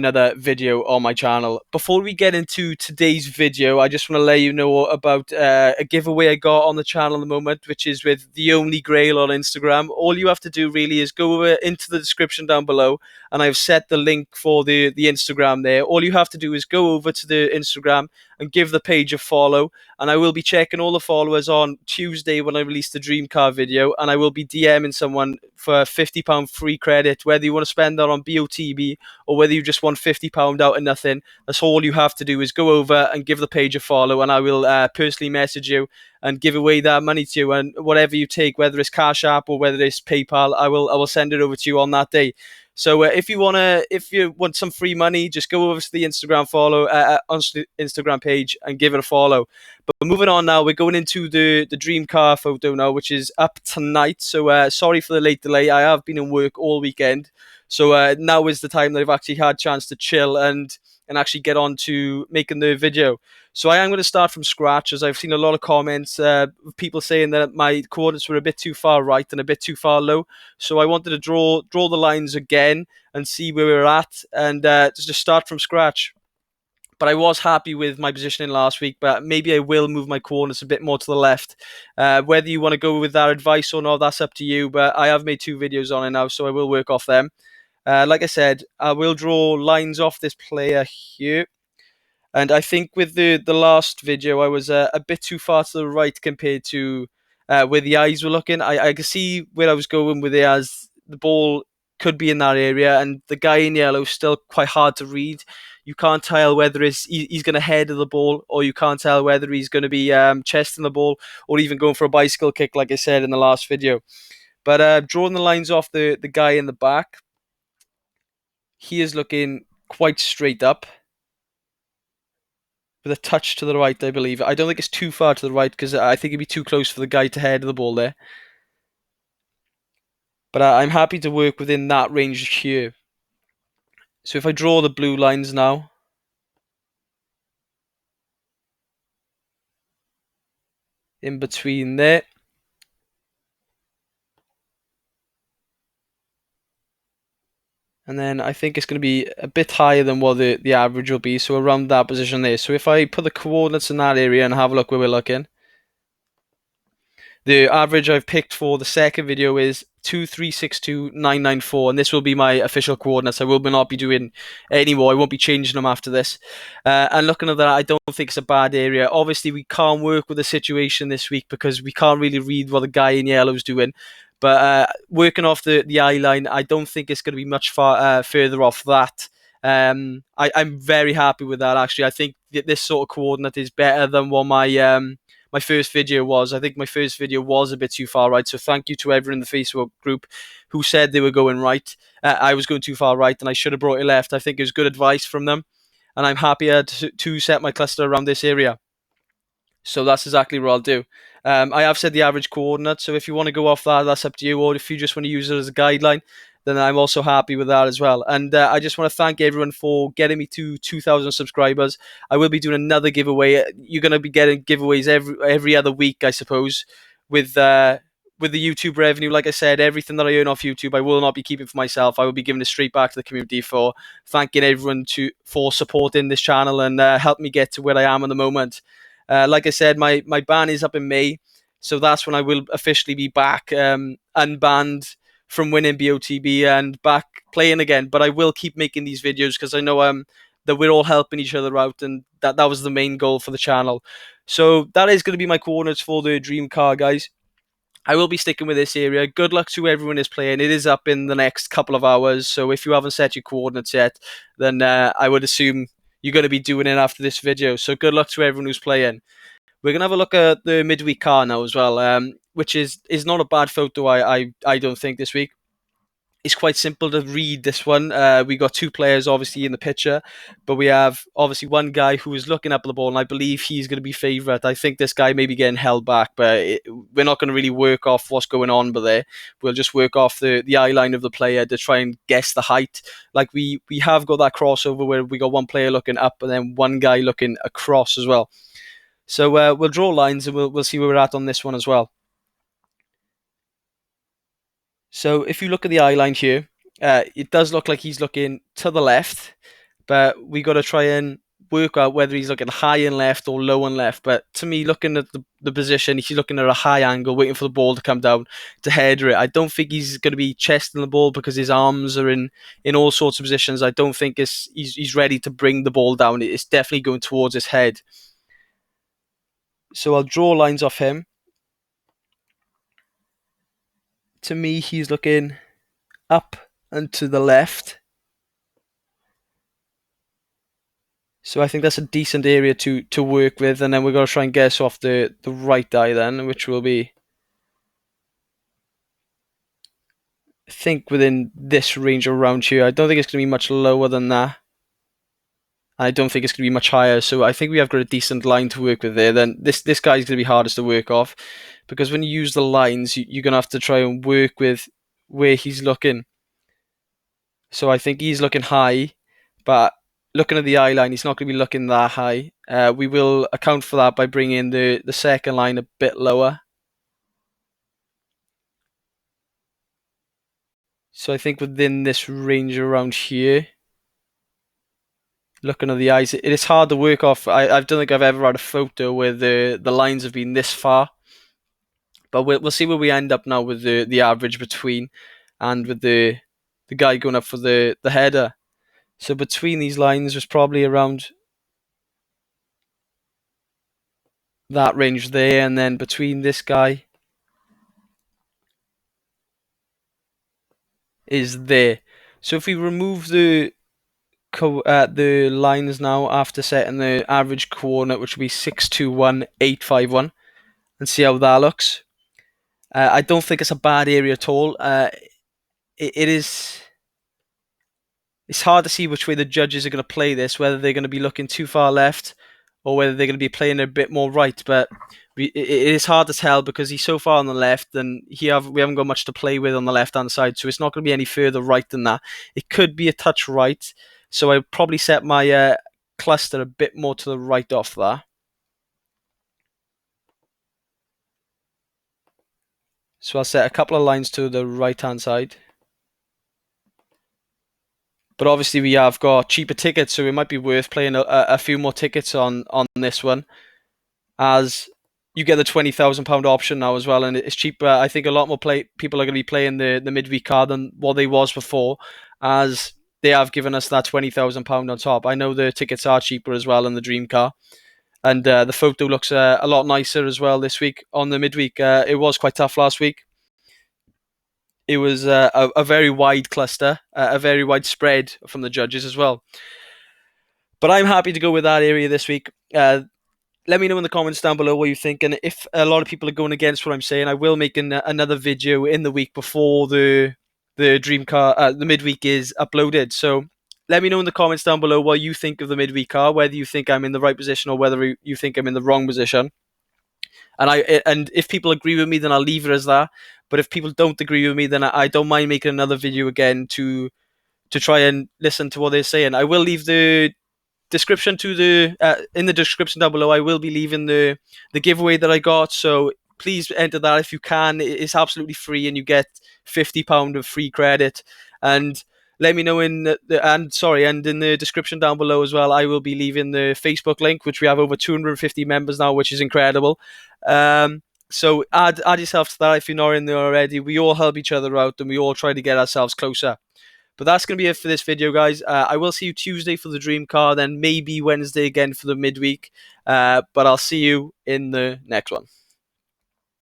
another video on my channel. Before we get into today's video, I just want to let you know about a giveaway I got on the channel at the moment, which is with The Only Grail on Instagram. All you have to do really is go over into the description down below, and I've set the link for the Instagram there. All you have to do is go over to the Instagram and give the page a follow, and I will be checking all the followers on Tuesday when I release the dream car video, and I will be DMing someone for £50 free credit, whether you want to spend that on BOTB or whether you just want £50 out of nothing. That's all you have to do is go over and give the page a follow, and I will personally message you and give away that money to you. And whatever you take, whether it's Cash App or whether it's PayPal, I will send it over to you on that day. So if you want some free money, just go over to the Instagram Instagram page and give it a follow. But moving on now, we're going into the dream car photo now, which is up tonight. So sorry for the late delay. I have been in work all weekend, so now is the time that I've actually had a chance to chill and actually get on to making the video. So I am going to start from scratch, as I've seen a lot of comments of people saying that my coordinates were a bit too far right and a bit too far low. So I wanted to draw the lines again and see where we're at, and just start from scratch. But I was happy with my positioning last week, but maybe I will move my coordinates a bit more to the left. Whether you want to go with that advice or not, that's up to you, but I have made 2 videos on it now, so I will work off them. Like I said, I will draw lines off this player here. And I think with the last video, I was a bit too far to the right compared to where the eyes were looking. I could see where I was going with it, as the ball could be in that area, and the guy in yellow is still quite hard to read. You can't tell whether he's going to head of the ball, or you can't tell whether he's going to be chesting the ball, or even going for a bicycle kick, like I said in the last video. But drawing the lines off the guy in the back, he is looking quite straight up, with a touch to the right, I believe. I don't think it's too far to the right, because I think it'd be too close for the guy to head the ball there. But I'm happy to work within that range here. So if I draw the blue lines now, in between there, and then I think it's going to be a bit higher than what the average will be, so around that position there. So if I put the coordinates in that area and have a look where we're looking, the average I've picked for the second video is 2362994, and this will be my official coordinates. I will not be doing any more. I won't be changing them after this. And looking at that, I don't think it's a bad area. Obviously, we can't work with the situation this week because we can't really read what the guy in yellow is doing. But working off the eye line, I don't think it's going to be much further off that. I'm very happy with that, actually. I think that this sort of coordinate is better than what my first video was. I think my first video was a bit too far right, so thank you to everyone in the Facebook group who said they were going right. I was going too far right and I should have brought it left. I think it was good advice from them, and I'm happier to set my cluster around this area. So that's exactly what I'll do. I have said the average coordinate, so if you want to go off that, that's up to you, or if you just want to use it as a guideline, then I'm also happy with that as well. And I just want to thank everyone for getting me to 2,000 subscribers. I will be doing another giveaway. You're going to be getting giveaways every other week, I suppose, with the YouTube revenue. Like I said, everything that I earn off YouTube, I will not be keeping for myself. I will be giving it straight back to the community, for thanking everyone for supporting this channel and helping me get to where I am at the moment. Like I said, my ban is up in May, so that's when I will officially be back, unbanned from winning BOTB and back playing again. But I will keep making these videos because I know that we're all helping each other out, and that was the main goal for the channel. So that is going to be my coordinates for the dream car, guys. I will be sticking with this area. Good luck to everyone who's playing. It is up in the next couple of hours, so if you haven't set your coordinates yet, then I would assume you're going to be doing it after this video. So good luck to everyone who's playing. We're going to have a look at the midweek car now as well, which is not a bad photo, I don't think, this week. It's quite simple to read this one. We got 2 players obviously in the picture, but we have obviously one guy who is looking up at the ball, and I believe he's going to be favourite. I think this guy may be getting held back, but we're not going to really work off what's going on but there. We'll just work off the eye line of the player to try and guess the height. Like we have got that crossover where we got one player looking up and then one guy looking across as well. So we'll draw lines and we'll see where we're at on this one as well. So if you look at the eye line here, it does look like he's looking to the left. but we got to try and work out whether he's looking high and left or low and left. But to me, looking at the position, he's looking at a high angle, waiting for the ball to come down to header it. I don't think he's going to be chesting the ball because his arms are in all sorts of positions. I don't think he's ready to bring the ball down. It's definitely going towards his head. So I'll draw lines off him. To me, he's looking up and to the left. So I think that's a decent area to work with, and then we're going to try and guess off the right eye then, which will be, I think, within this range around here. I don't think it's going to be much lower than that. I don't think it's going to be much higher, so I think we have got a decent line to work with there. Then this guy's going to be hardest to work off, because when you use the lines, you're going to have to try and work with where he's looking. So I think he's looking high, but looking at the eye line, he's not going to be looking that high. We will account for that by bringing the second line a bit lower. So I think within this range around here, looking at the eyes, it is hard to work off. I don't think I've ever had a photo where the lines have been this far. But we'll see where we end up now with the average between, and with the guy going up for the header. So between these lines was probably around that range there, and then between this guy is there. So if we remove the lines now after setting the average coordinate, which will be 621,851, and see how that looks. I don't think it's a bad area at all. It is. It's hard to see which way the judges are going to play this, whether they're going to be looking too far left or whether they're going to be playing a bit more right. But it is hard to tell because he's so far on the left, and we haven't got much to play with on the left-hand side, so it's not going to be any further right than that. It could be a touch right, so I'd probably set my cluster a bit more to the right off that. So I'll set a couple of lines to the right-hand side. But obviously we have got cheaper tickets, so it might be worth playing a few more tickets on this one, as you get the £20,000 option now as well, and it's cheaper. I think a lot more people are going to be playing the midweek car than what they was before, as they have given us that £20,000 on top. I know the tickets are cheaper as well in the dream car, and the photo looks a lot nicer as well this week on the midweek. It was quite tough last week. It was a very wide cluster, a very wide spread from the judges as well. But I'm happy to go with that area this week. Let me know in the comments down below what you think, and if a lot of people are going against what I'm saying, I will make another video in the week before the dream car, the midweek is uploaded. So let me know in the comments down below what you think of the midweek car, whether you think I'm in the right position or whether you think I'm in the wrong position. And if people agree with me, then I'll leave it as that. But if people don't agree with me, then I don't mind making another video again to try and listen to what they're saying. I will leave the description in the description down below. I will be leaving the giveaway that I got, so please enter that if you can. It's absolutely free, and you get £50 of free credit. And let me know in the description down below as well. I will be leaving the Facebook link, which we have over 250 members now, which is incredible. So add yourself to that if you're not in there already. We all help each other out, and we all try to get ourselves closer. But that's going to be it for this video, guys. I will see you Tuesday for the dream car, then maybe Wednesday again for the midweek. But I'll see you in the next one.